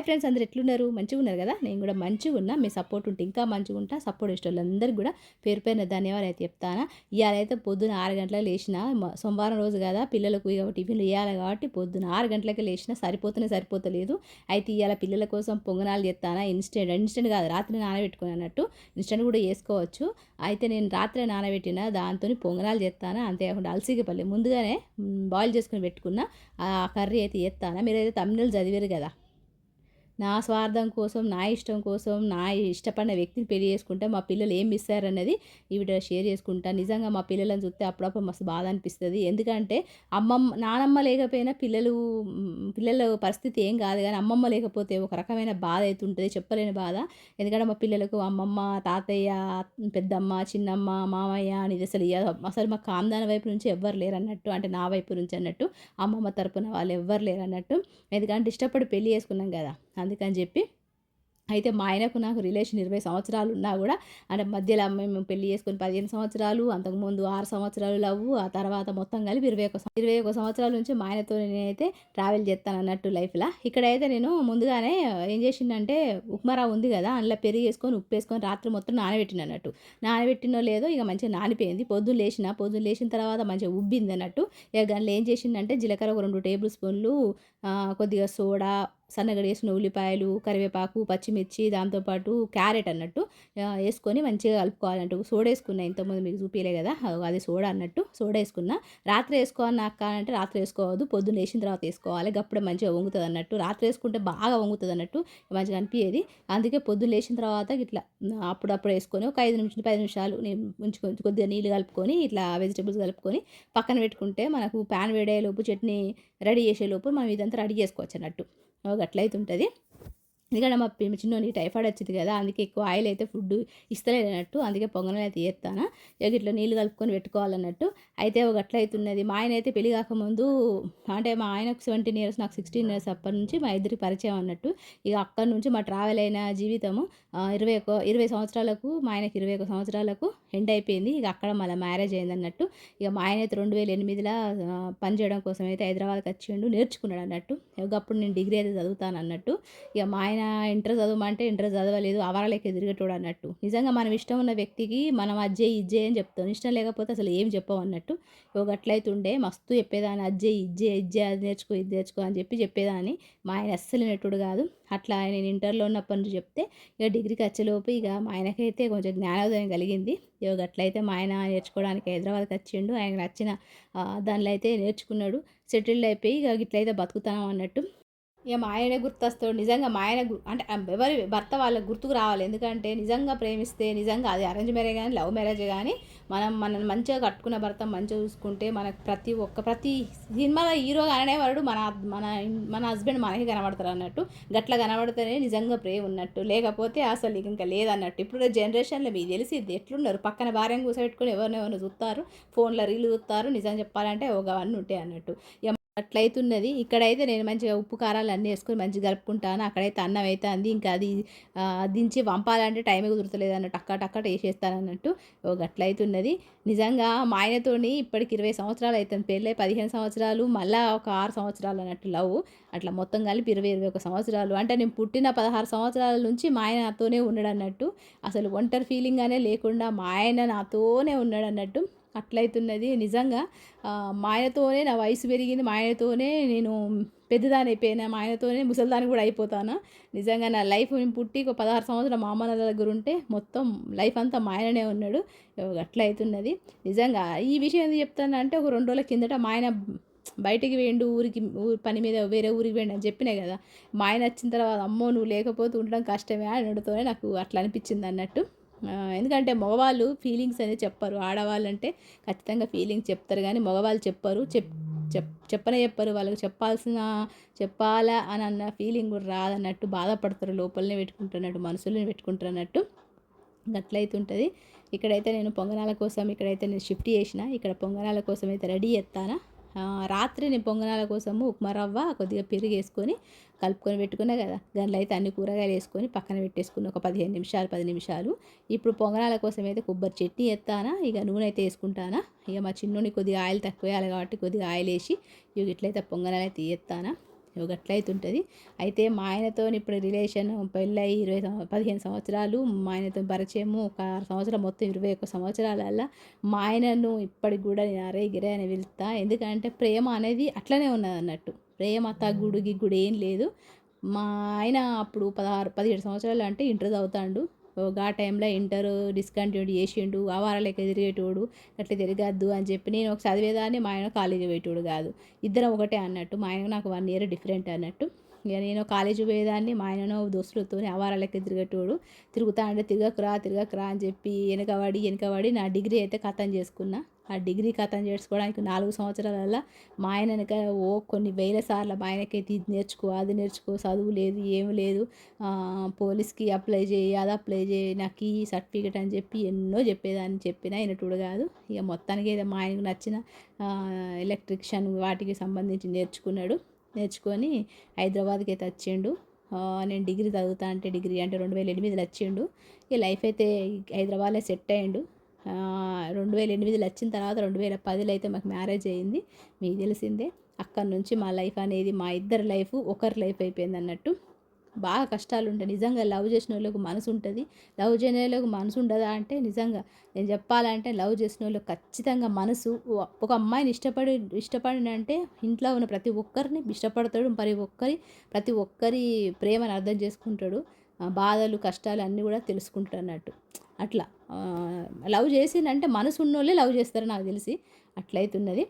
Friends, అందరూ ఎట్లున్నారు? మంచిగా ఉన్నారు కదా? నేను కూడా మంచిగా ఉన్నా. మీ సపోర్ట్ ఉంటే ఇంకా మంచిగా ఉంటా. సపోర్ట్ ఇష్టోళ్ళందరికీ కూడా పేరు పేరున ధన్యవాదాలు అయితే చెప్తాను. ఇవాళైతే పొద్దున 6 గంటలకు లేచిన, సోమవారం రోజు కదా, పిల్లలకు ఇక టిఫిన్లు ఇవ్వాలి కాబట్టి పొద్దున 6 గంటలకే లేచిన. సరిపోతలేదు. అయితే ఇవాళ పిల్లల కోసం పొంగనాలు చేస్తానా. ఇన్స్టెంట్ కాదు, రాత్రి నానబెట్టుకుని అన్నట్టు. ఇన్స్టెంట్ కూడా చేసుకోవచ్చు. అయితే నేను రాత్రి నానబెట్టిన దాంతో పొంగనాలు చేస్తాను. అంతేకాకుండా అలసిగ పల్లి ముందుగానే బాయిల్ చేసుకుని పెట్టుకున్న ఆ కర్రీ అయితే చేస్తాను. మీరైతే తమిళ చదివారు కదా. నా స్వార్థం కోసం, నా ఇష్టం కోసం, నా ఇష్టపడిన వ్యక్తిని పెళ్లి చేసుకుంటే మా పిల్లలు ఏం మిస్ అయ్యారన్నది ఈ వీడియోలో షేర్ చేసుకుంటా. నిజంగా మా పిల్లలను చూస్తే అప్పుడప్పుడు మస్తు బాధ అనిపిస్తుంది. ఎందుకంటే నానమ్మ లేకపోయినా పిల్లల పరిస్థితి ఏం కాదు, కానీ అమ్మమ్మ లేకపోతే ఒక రకమైన బాధ అయితే ఉంటుంది, చెప్పలేని బాధ. ఎందుకంటే మా పిల్లలకు అమ్మమ్మ, తాతయ్య, పెద్దమ్మ, చిన్నమ్మ, మామయ్య అనేది అసలు మా కాందాన వైపు నుంచి ఎవ్వరు లేరు అన్నట్టు. అంటే నా వైపు నుంచి అన్నట్టు, అమ్మమ్మ తరపున వాళ్ళు ఎవ్వరు లేరు అన్నట్టు. ఎందుకంటే ఇష్టపడి పెళ్లి చేసుకున్నాం కదా, అందుకని చెప్పి. అయితే మా ఆయనకు నాకు రిలేషన్ 20 సంవత్సరాలు ఉన్నా కూడా, అంటే మధ్యలో మేము పెళ్లి చేసుకొని 15 సంవత్సరాలు, అంతకుముందు 6 సంవత్సరాలు లవ్వు, ఆ తర్వాత మొత్తం కలిపి 21 సంవత్సరాల నుంచి మా ఆయనతో నేనైతే ట్రావెల్ చేస్తాను అన్నట్టు లైఫ్లో. ఇక్కడైతే నేను ముందుగానే ఏం చేసిందంటే, ఉప్మా రవ్వ ఉంది కదా, అందులో పెరుగు వేసుకొని ఉప్పు వేసుకొని రాత్రి మొత్తం నానబెట్టిన అన్నట్టు. నానబెట్టినో లేదో ఇక మంచిగా నానిపోయింది. పొద్దున్న లేచిన తర్వాత మంచిగా ఉబ్బింది అన్నట్టు. ఇక దాంట్లో ఏం చేసిందంటే, జీలకర్ర ఒక 2 టేబుల్ స్పూన్లు, కొద్దిగా సోడా, సన్నగా వేసిన ఉల్లిపాయలు, కరివేపాకు, పచ్చిమిర్చి, దాంతోపాటు క్యారెట్ అన్నట్టు వేసుకొని మంచిగా కలుపుకోవాలంటూ. సోడా వేసుకున్నా, ఇంతకుముందు మీకు చూపించలే కదా, అది సోడా అన్నట్టు. సోడా వేసుకున్నా. రాత్రి వేసుకోవాలి అక్క అంటే రాత్రి వేసుకోవద్దు, పొద్దున్న వేసిన తర్వాత వేసుకోవాలి, అప్పుడే మంచిగా వంగుతుంది అన్నట్టు. రాత్రి వేసుకుంటే బాగా వంగుతుంది అన్నట్టు, మంచిగా అనిపించేది. అందుకే పొద్దున్న లేచిన తర్వాత ఇట్లా అప్పుడప్పుడు వేసుకొని ఒక 10 నిమిషాలు నేను ఉంచుకొని కొద్దిగా నీళ్ళు కలుపుకొని ఇట్లా వెజిటబుల్స్ కలుపుకొని పక్కన పెట్టుకుంటే, మనకు ప్యాన్ వేడేలోపు చట్నీ రెడీ చేసేలోపు మనం ఇదంతా రెడీ చేసుకోవచ్చు అన్నట్టు. అట్లయితే ఉంటుంది. ఎందుకంటే మా చిన్నోనికి టైఫాయిడ్ వచ్చింది కదా, అందుకే ఎక్కువ ఆయిల్ అయితే ఫుడ్ ఇస్తలేనట్టు. అందుకే పొంగనాలు అయితే చేస్తాను. ఇక ఇట్లా నీళ్ళు కలుపుకొని పెట్టుకోవాలన్నట్టు. అయితే ఒక అట్లా అవుతున్నది. మా ఆయన అయితే పెళ్లి కాకముందు, అంటే మా ఆయనకు 17 ఇయర్స్, నాకు 16 ఇయర్స్, అప్పటి నుంచి మా ఇద్దరికి పరిచయం అన్నట్టు. ఇక అక్కడి నుంచి మా ట్రావెల్ అయిన జీవితము 20 సంవత్సరాలకు, మా ఆయనకి 21 సంవత్సరాలకు ఎండ్ అయిపోయింది. ఇక అక్కడ మళ్ళీ మ్యారేజ్ అయింది అన్నట్టు. ఇక మా ఆయన అయితే 2008లో పని చేయడం కోసం అయితే హైదరాబాద్కి వచ్చిండు, నేర్చుకున్నాడు అన్నట్టు. అప్పుడు నేను డిగ్రీ అయితే చదువుతాను అన్నట్టు. ఇక మా ఆయన ఇంటర్ చదవమంటే ఇంటర్ చదవలేదు, అవారాలకి ఎదురుగటోడు అన్నట్టు. నిజంగా మనం ఇష్టం ఉన్న వ్యక్తికి మనం అజ్జేయి ఇజ్జేయి అని చెప్తాం, ఇష్టం లేకపోతే అసలు ఏం చెప్పాం అన్నట్టు. అట్లయితుండే మస్తు చెప్పేదాన్ని, అజ్జేయి ఇజ్జే అది నేర్చుకో ఇది నేర్చుకో అని చెప్పేదాన్ని. మా ఆయన అస్సలు నెట్టుడు కాదు. అట్లా నేను ఇంటర్లో ఉన్నప్పటి నుంచి చెప్తే, ఇక డిగ్రీకి వచ్చేలోపు ఇక మా ఆయనకైతే కొంచెం జ్ఞానోదయం కలిగింది. అట్లయితే మా ఆయన నేర్చుకోవడానికి హైదరాబాద్కి వచ్చిండు. ఆయన నచ్చిన దానిలో అయితే నేర్చుకున్నాడు, సెటిల్డ్ అయిపోయి ఇక ఇట్లయితే బతుకుతాం అన్నట్టు. ఇక మా ఆయనే గుర్తొస్తాడు. నిజంగా మా ఆయన అంటే ఎవరి భర్త వాళ్ళకి గుర్తుకు రావాలి. ఎందుకంటే నిజంగా ప్రేమిస్తే, నిజంగా అది అరేంజ్ మ్యారేజ్ కానీ లవ్ మ్యారేజ్ కానీ, మనల్ని మంచిగా కట్టుకున్న భర్త మంచిగా చూసుకుంటే, మనకు ప్రతి సినిమాలో హీరో అనేవాడు మన మన మన హస్బెండ్ మనకి కనబడతారు అన్నట్టు. గట్లా కనబడితేనే నిజంగా ప్రేమ ఉన్నట్టు, లేకపోతే అసలు ఇంకా లేదన్నట్టు. ఇప్పుడు జనరేషన్లో మీకు తెలిసిద్ది ఎట్లున్నారు, పక్కన భార్యను కూర్చోబెట్టుకొని ఎవరినెవరిని చూస్తారు, ఫోన్లో రీలు చూస్తారు. నిజం చెప్పాలంటే అవన్నీ ఉంటాయి అన్నట్టు. అట్లయితున్నది. ఇక్కడైతే నేను మంచిగా ఉప్పు కారాలు అన్నీ వేసుకొని మంచిగా కలుపుకుంటాను. అక్కడైతే అన్నం అయితే అంది, ఇంకా అది దించి పంపాలంటే టైమే కుదురుతలేదు అన్నట్టు, టక్కట వేసేస్తాను అన్నట్టు. అట్లయితున్నది. నిజంగా మా ఆయనతోని ఇప్పటికి 20 సంవత్సరాలు అవుతుంది, పెళ్ళై 15 సంవత్సరాలు, మళ్ళీ ఒక 6 సంవత్సరాలు అన్నట్టు లవ్. అట్లా మొత్తం కలిపి 21 సంవత్సరాలు. అంటే నేను పుట్టిన 16 సంవత్సరాల నుంచి మా ఆయన నాతోనే ఉన్నాడు అన్నట్టు. అసలు ఒంటరి ఫీలింగ్ అనే లేకుండా మా ఆయన నాతోనే ఉన్నాడు అన్నట్టు. అట్లయితున్నది. నిజంగా మా ఆయనతోనే నా వయసు పెరిగింది, మా ఆయనతోనే నేను పెద్దదాని అయిపోయినా, మా ఆయనతోనే ముసలిదాన్ని కూడా అయిపోతాను. నిజంగా నా లైఫ్ నేను పుట్టి ఒక 16 సంవత్సరాలు మా అమ్మ నాన్న దగ్గర ఉంటే, మొత్తం లైఫ్ అంతా మా ఆయననే ఉన్నాడు. అట్లయితున్నది. నిజంగా ఈ విషయం ఎందుకు చెప్తానంటే, ఒక 2 రోజుల కిందట మా ఆయన బయటికి వేయండు, పని మీద వేరే ఊరికి వేయండి అని చెప్పినా కదా. మా ఆయన వచ్చిన తర్వాత, అమ్మో నువ్వు లేకపోతే ఉండడం కష్టమే అనడంతోనే నాకు అట్లా అనిపించింది అన్నట్టు. ఎందుకంటే మగవాళ్ళు ఫీలింగ్స్ అనేది చెప్పరు, ఆడవాళ్ళంటే ఖచ్చితంగా ఫీలింగ్స్ చెప్తారు, కానీ మగవాళ్ళు చెప్పరు. చెప్పరు. వాళ్ళకి చెప్పాలా అని అన్న ఫీలింగ్ కూడా రాదన్నట్టు, బాధపడతారు, లోపలనే పెట్టుకుంటున్నట్టు, మనసులోనే పెట్టుకుంటున్నట్టు. అట్లయితుంటుంది. ఇక్కడైతే నేను పొంగనాల కోసం ఇక్కడైతే నేను షిఫ్ట్ చేసిన. ఇక్కడ పొంగనాల కోసం అయితే రెడీ చేస్తాను. రాత్రి నేను పొంగనాల కోసము ఉప్మా రవ్వ, కొద్దిగా పెరుగు వేసుకొని కలుపుకొని పెట్టుకున్నా కదా, దాంట్లో అయితే అన్ని కూరగాయలు వేసుకొని పక్కన పెట్టేసుకుని ఒక 15 నిమిషాలు 10 నిమిషాలు. ఇప్పుడు పొంగనాల కోసం అయితే కొబ్బరి చట్నీ వేస్తానా, ఇక నూనె అయితే వేసుకుంటానా. ఇక మా చిన్నోని కొద్దిగా ఆయిల్ తక్కువ వేయాలి కాబట్టి కొద్దిగా ఆయిల్ వేసి ఇట్లయితే పొంగనాలు అయితే వేస్తానా. గట్లయితే ఉంటుంది. అయితే మా ఆయనతో ఇప్పుడు రిలేషన్ పెళ్ళై 15 సంవత్సరాలు మా ఆయనతో పరిచయము. ఒక 6 సంవత్సరాలు, మొత్తం 21 సంవత్సరాలల్లా మా ఆయనను ఇప్పటికి కూడా నేను అరే గిరే అని పిలుస్తా. ఎందుకంటే ప్రేమ అనేది అట్లనే ఉన్నదన్నట్టు. ప్రేమ తగ్గుడు గిగ్గుడు ఏం లేదు. మా ఆయన అప్పుడు 17 సంవత్సరాలు అంటే ఇంటర్ చదువుతాండు. ఆ టైంలో ఇంటర్ డిస్కంటిన్యూ చేసిండు. ఆవారా లెక్క తిరిగేటోడు. అట్లా తిరగద్దు అని చెప్పి నేను ఒక చదివేదాన్ని, మా ఆయన కాలేజీ పోయేటోడు కాదు. ఇద్దరం ఒకటే అన్నట్టు. మా ఆయన నాకు 1 ఇయర్ డిఫరెంట్ అన్నట్టు. ఇక నేను కాలేజీ పోయేదాన్ని, మా ఆయనను దోస్తులతో ఆవారా లెక్క తిరిగేటోడు. తిరుగుతా అంటే తిరగకురా అని చెప్పి వెనకబడి నా డిగ్రీ అయితే ఖతం చేసుకున్నా. ఆ డిగ్రీ ఖతం చేసుకోవడానికి 4 సంవత్సరాలల్లా మా ఆయన వెనక కొన్ని వేల సార్లు మా ఆయనకైతే ఇది నేర్చుకో, అది నేర్చుకో, చదువు లేదు, ఏమి లేదు, పోలీస్కి అప్లై చేయి, అది అప్లై చేయి, నాకు ఈ సర్టిఫికేట్ అని చెప్పి ఎన్నో చెప్పేదాన్ని. చెప్పినా వినటుడు కాదు. ఇక మొత్తానికి ఏదో మా ఆయనకు నచ్చిన ఎలక్ట్రిషియన్ వాటికి సంబంధించి నేర్చుకొని హైదరాబాద్కి అయితే వచ్చిండు. నేను డిగ్రీ చదువుతా అంటే డిగ్రీ అంటే 2008లో వచ్చిండు. ఈ లైఫ్ అయితే హైదరాబాద్లో సెట్ అయ్యిండు. 2008లో వచ్చిన తర్వాత 2010లో అయితే మాకు మ్యారేజ్ అయ్యింది. మీకు తెలిసిందే. అక్కడి నుంచి మా లైఫ్ అనేది, మా ఇద్దరి లైఫ్ ఒకరి లైఫ్ అయిపోయింది అన్నట్టు. బాగా కష్టాలు ఉంటాయి. నిజంగా లవ్ చేసిన వాళ్ళకు మనసు ఉంటుంది. లవ్ చేయని వాళ్ళకు మనసు ఉండదా అంటే నిజంగా నేను చెప్పాలంటే లవ్ చేసిన వాళ్ళకి ఖచ్చితంగా మనసు, ఒక అమ్మాయిని ఇష్టపడినంటే ఇంట్లో ఉన్న ప్రతి ఒక్కరిని ఇష్టపడతాడు. ప్రతి ఒక్కరి ప్రేమను అర్థం చేసుకుంటాడు. బాధలు కష్టాలు అన్నీ కూడా తెలుసుకుంటాడు అన్నట్టు. అట్లా లవ్ చేసిందంటే మనసు ఉన్నోళ్ళే లవ్ చేస్తారు నాకు తెలిసి. అట్లయితున్నది.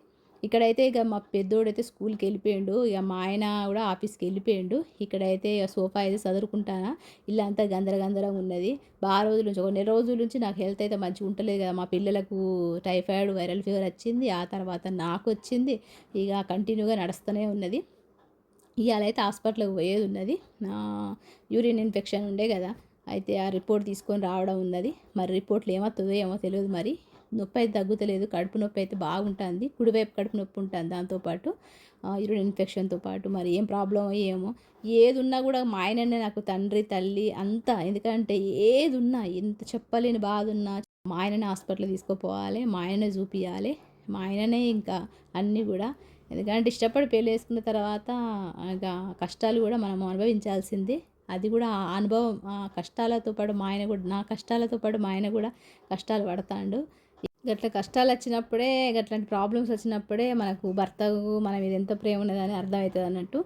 ఇక్కడైతే ఇక మా పెద్దోడైతే స్కూల్కి వెళ్ళిపోయిండు. ఇక మా ఆయన కూడా ఆఫీస్కి వెళ్ళిపోయిండు. ఇక్కడైతే సోఫా అయితే చదువుకుంటానా, ఇల్లంతా గందరగందరం ఉన్నది. బాగా రోజుల నుంచి, ఒక నెల రోజుల నుంచి నాకు హెల్త్ అయితే మంచిగా ఉంటలేదు కదా. మా పిల్లలకు టైఫాయిడ్, వైరల్ ఫీవర్ వచ్చింది. ఆ తర్వాత నాకు వచ్చింది. ఇక కంటిన్యూగా నడుస్తూనే ఉన్నది. ఇవాళ అయితే హాస్పిటల్కి పోయేది ఉన్నది. యూరిన్ ఇన్ఫెక్షన్ ఉండే కదా, అయితే ఆ రిపోర్ట్ తీసుకొని రావడం ఉన్నది. మరి రిపోర్ట్లు ఏమవుతుందో ఏమో తెలియదు. మరి నొప్పి అయితే తగ్గుతలేదు. కడుపు నొప్పి అయితే బాగుంటుంది. కుడివైపు కడుపు నొప్పి ఉంటుంది. దాంతోపాటు యూరిన్ ఇన్ఫెక్షన్తో పాటు మరి ఏం ప్రాబ్లం ఏమో. ఏది ఉన్నా కూడా మా ఆయననే నాకు తండ్రి తల్లి అంతా. ఎందుకంటే ఏది ఉన్నా, ఎంత చెప్పలేని బాధ ఉన్నా మా ఆయననే హాస్పిటల్ తీసుకుపోవాలి, మా ఆయననే చూపించాలి, మా ఆయననే ఇంకా అన్నీ కూడా. ఎందుకంటే ఇష్టపడి పెళ్ళి వేసుకున్న తర్వాత ఇక కష్టాలు కూడా మనం అనుభవించాల్సిందే. అది కూడా ఆ అనుభవం, కష్టాలతో పాటు మా ఆయన కూడా, నా కష్టాలతో పాటు మా ఆయన కూడా కష్టాలు పడతాడు. గట్ల కష్టాలు వచ్చినప్పుడే, గట్లాంటి ప్రాబ్లమ్స్ వచ్చినప్పుడే మనకు భర్తకు మన మీద ఎంత ప్రేమ ఉన్నదని అర్థమవుతుంది అన్నట్టు.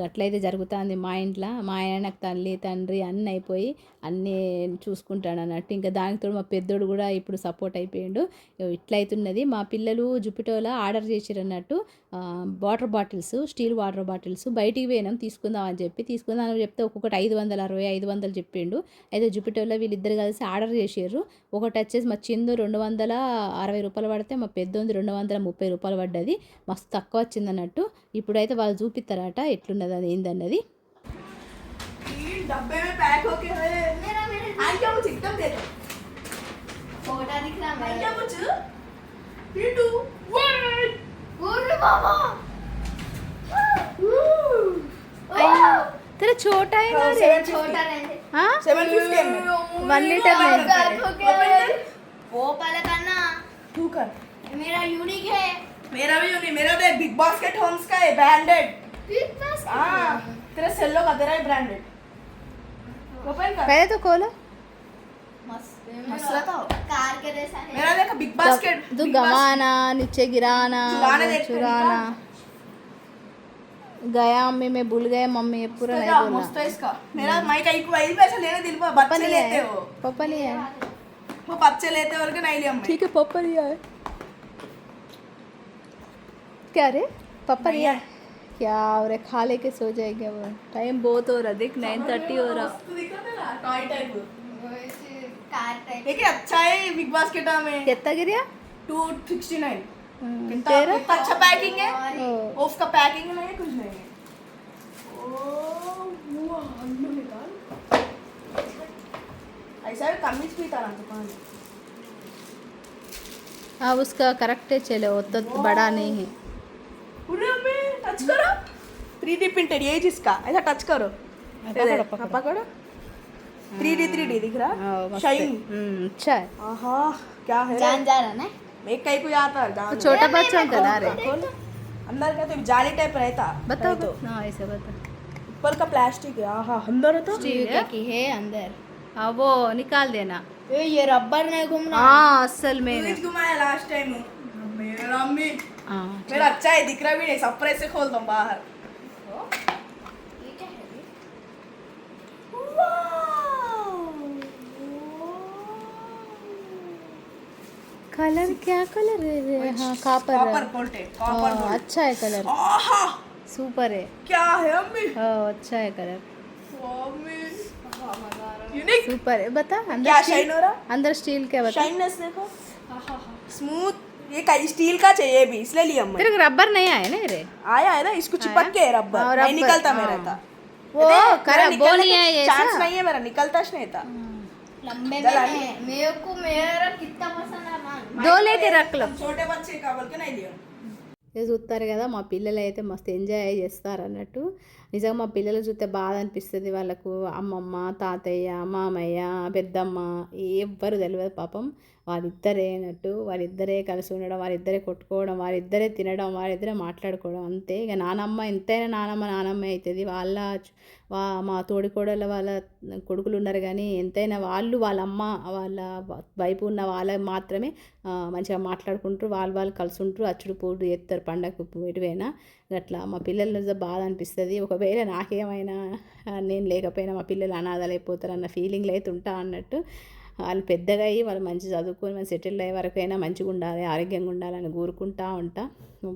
గట్లయితే జరుగుతుంది మా ఇంట్లో. మా ఆయన నాకు తల్లి తండ్రి అన్నీ అయిపోయి అన్నీ చూసుకుంటాడు అన్నట్టు. ఇంకా దానితో మా పెద్దోడు కూడా ఇప్పుడు సపోర్ట్ అయిపోయాడు. ఇట్లయితున్నది. మా పిల్లలు జుపిటోలో ఆర్డర్ చేసిరు అన్నట్టు. Water bottles, steel water bottles బయటికి పోయినాం తీసుకుందామని చెప్తే ఒక్కొక్కటి 560, 500 చెప్పిండు. అయితే జుపిటోలో వీళ్ళిద్దరు కలిసి ఆర్డర్ చేసారు. ఒకటి వచ్చేసి మా చిందు 260 రూపాయలు పడితే మా పెద్దోంది 230 రూపాయలు పడ్డది. మస్తు తక్కువ వచ్చింది అన్నట్టు. ఇప్పుడైతే వాళ్ళు చూపిస్తారట ఎట్లున్నది అది ఏందన్నది. तेरा छोटा है ना रे? छोटा नहीं। हाँ 750 1 लीटर में वो पहले करना। तू कर। मेरा यूनिक है। मेरा भी यूनिक। मेरा तो बिग बास्केट होम्स का है, ब्रांडेड। Big basket. हाँ तेरा सेल्लो का, तेरा ही ब्रांडेड। ओपन कर। पहले तो खोलो। मस्त रहता हो। कार के जैसा है। मेरा देखो बिग बास्केट। तू गवाना, नीचे गिराना, चुराना। गया मम्मी, मैं भूल गया मम्मी, ये पूरा नहीं बोला। मस्त है इसका। मेरा माइक आई को वही पैसा लेने दिल पर बच्चे लेते हो। पापा नहीं है। वो बच्चे लेते और के नहीं लिया मैं। ठीक है पापा नहीं है। क्या रे पापा नहीं है क्या? और खा लेके सो जाएंगे वो। टाइम बहुत हो रहा, देख 9:30 हो रहा। मस्त दिख रहा तेरा टॉय टाइप। Car type. देखिए अच्छा है बिग बास्केट में। कितना गिरिया? 269। तेरा कितना अच्छा पैकिंग है। ओ, उसका पैकिंग नहीं है, कुछ नहीं है। ओह अन्नू निकाल। ऐसा भी कमीज भी था ना दुकान। हाँ उसका करेक्ट है। चलो वो तो बड़ा नहीं है। पूरे में टच करो। 3D प्रिंटेड ये जिसका ऐसा टच करो। पकड़ो। 3D दिख रहा। शाइन। अच्छा है। आहा क्या है। जान जा रहा ना। एक कई को आता है। तो छोटा बच्चा होता ना रे। अंदर का तो जाली टाइप रहता बताओ तो हाँ ऐसे बता ऊपर का प्लास्टिक है आहा अंदर तो ठीक है की है अंदर हाँ वो निकाल देना ये रबर नहीं घूमना हाँ असल में ना घुमाया लास्ट टाइम मेरा अम्मी हाँ मेरा अच्छा है दिख रहा भी नहीं सरप्राइज से खोल दो बाहर ये क्या है कलर क्या कलर है हाँ कॉपर कापर बोल्टे कॉपर हाँ, अच्छा है कलर आहा सुपर है क्या है अम्मी हाँ अच्छा है कलर अम्मी यूनिक सुपर है बता क्या अंदर शाइन हो रहा अंदर स्टील क्या बता शाइननेस देखो स्मूथ ये का स्टील का चाहिए भी इसलिए लिया मैं तेरे को रबर नहीं आया ना रे आया है ना इसको चिपक के है रबर हाँ, नहीं रबर, निकलता हाँ। मेरा था वो खराब वो नहीं है ये चांस नहीं है मेरा निकलता नहीं था लंबे में जला है मेरे को मेरा कितना पसंद है मान दो लेके रख लो छोटे बच्चे का बोल के नहीं लिया ఇది చూస్తారు కదా మా పిల్లలు అయితే మస్తు ఎంజాయ్ చేస్తారు అన్నట్టు నిజంగా మా పిల్లలు చూస్తే బాధ అనిపిస్తుంది వాళ్ళకు అమ్మమ్మ తాతయ్య మామయ్య పెద్దమ్మ ఎవ్వరు తెలియదు పాపం వాళ్ళిద్దరే అన్నట్టు వాళ్ళిద్దరే కలిసి ఉండడం వాళ్ళిద్దరే కొట్టుకోవడం వారిద్దరే తినడం వారిద్దరే మాట్లాడుకోవడం అంతే ఇక నానమ్మ ఎంతైనా నానమ్మ అవుతుంది మా తోడికోడళ్ళ వాళ్ళ కొడుకులు ఉన్నారు కానీ ఎంతైనా వాళ్ళ అమ్మ వాళ్ళ వైపు ఉన్న వాళ్ళ మాత్రమే మంచిగా మాట్లాడుకుంటారు వాళ్ళు కలిసి ఉంటారు అచ్చుడు పోడు చేస్తారు పండగకు ఎటువైనా అట్లా మా పిల్లలు బాధ అనిపిస్తుంది ఒకవేళ నాకేమైనా నేను లేకపోయినా మా పిల్లలు అనాథలు అయిపోతారు అన్న ఫీలింగ్లో అయితే ఉంటా అన్నట్టు వాళ్ళు పెద్దగా అయ్యి వాళ్ళు మంచి చదువుకొని మంచి సెటిల్ అయ్యే వరకైనా మంచిగా ఉండాలి ఆరోగ్యంగా ఉండాలని కోరుకుంటా ఉంటా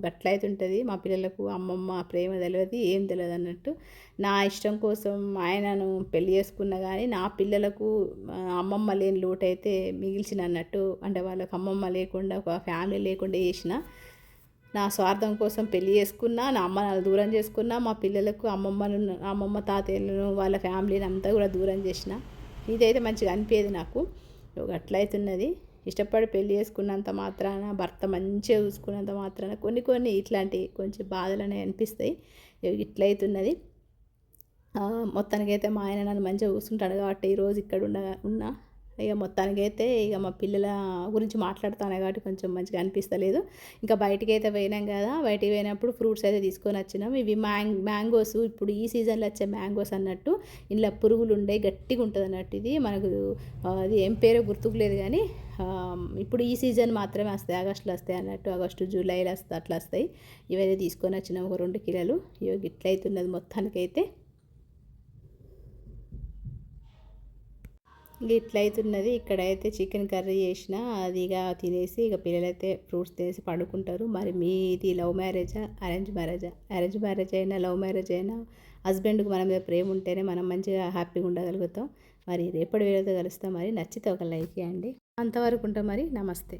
అట్లయితే ఉంటుంది మా పిల్లలకు అమ్మమ్మ ప్రేమ తెలియదు ఏం తెలియదు అన్నట్టు నా ఇష్టం కోసం ఆయనను పెళ్లి చేసుకున్నా కానీ నా పిల్లలకు అమ్మమ్మ లేని లోటు అయితే మిగిల్చిన అన్నట్టు అంటే వాళ్ళకి అమ్మమ్మ లేకుండా ఒక ఫ్యామిలీ లేకుండా చేసిన నా స్వార్థం కోసం పెళ్లి చేసుకున్నా నా అమ్మ నాన్న దూరం చేసుకున్నా మా పిల్లలకు అమ్మమ్మ తాతయ్యలను వాళ్ళ ఫ్యామిలీని అంతా కూడా దూరం చేసిన ఇదైతే మంచిగా అనిపించేది నాకు అట్లయితున్నది ఇష్టపడి పెళ్లి చేసుకున్నంత మాత్రాన భర్త మంచిగా చూసుకున్నంత మాత్రాన కొన్ని ఇట్లాంటి కొంచెం బాధలు అనేవి అనిపిస్తాయి ఇట్లయితున్నది మొత్తానికైతే మా ఆయన నన్ను మంచిగా చూసుకుంటాడు కాబట్టి ఈరోజు ఇక్కడ ఉన్నా ఇక మొత్తానికైతే ఇక మా పిల్లల గురించి మాట్లాడుతాను కాబట్టి కొంచెం మంచిగా అనిపిస్తలేదు ఇంకా బయటికి అయితే పోయినాం కదా బయటికి పోయినప్పుడు ఫ్రూట్స్ అయితే తీసుకొని వచ్చినాం ఇవి మ్యాంగోస్ ఇప్పుడు ఈ సీజన్లో వచ్చే మ్యాంగోస్ అన్నట్టు ఇంట్లో పురుగులు ఉండే గట్టిగా ఉంటుంది అన్నట్టు ఇది మనకు అది ఏం పేరో గుర్తుకు లేదు కానీ ఇప్పుడు ఈ సీజన్ మాత్రమే వస్తాయి ఆగస్టులో వస్తాయి అన్నట్టు ఆగస్టు జూలైలో వస్తాయి అట్లా వస్తాయి ఇవైతే తీసుకొని వచ్చినాం ఒక 2 కిలోలు ఇవి ఇట్లయితున్నది మొత్తానికైతే ఇట్లయితున్నది ఇక్కడైతే చికెన్ కర్రీ చేసిన అది ఇక తినేసి ఇక పిల్లలైతే ఫ్రూట్స్ తినేసి పడుకుంటారు మరి మీది లవ్ మ్యారేజా అరేంజ్ మ్యారేజ్ అయినా లవ్ మ్యారేజ్ అయినా హస్బెండ్కి మన మీద ప్రేమ ఉంటేనే మనం మంచిగా హ్యాపీగా ఉండగలుగుతాం మరి రేపటి వేళతో కలుస్తాం మరి నచ్చితే ఒక లైక్ చేయండి అంతవరకు ఉంటాం మరి నమస్తే